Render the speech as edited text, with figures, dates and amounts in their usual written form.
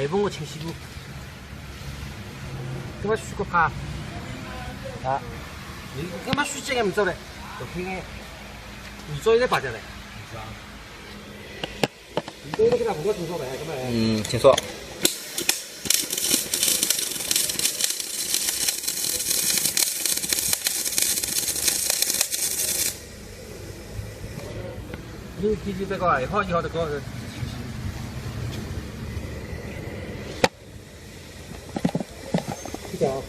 얇은 거 치시고. 그만 슈거 파. 아, 그만 슈쟁이 하면 저래. 여기에 이쪽에 빠져래. 이쪽에 그냥 뭔가 좀 저래. 그만. 请坐。 你记住这个，以后这个。这条。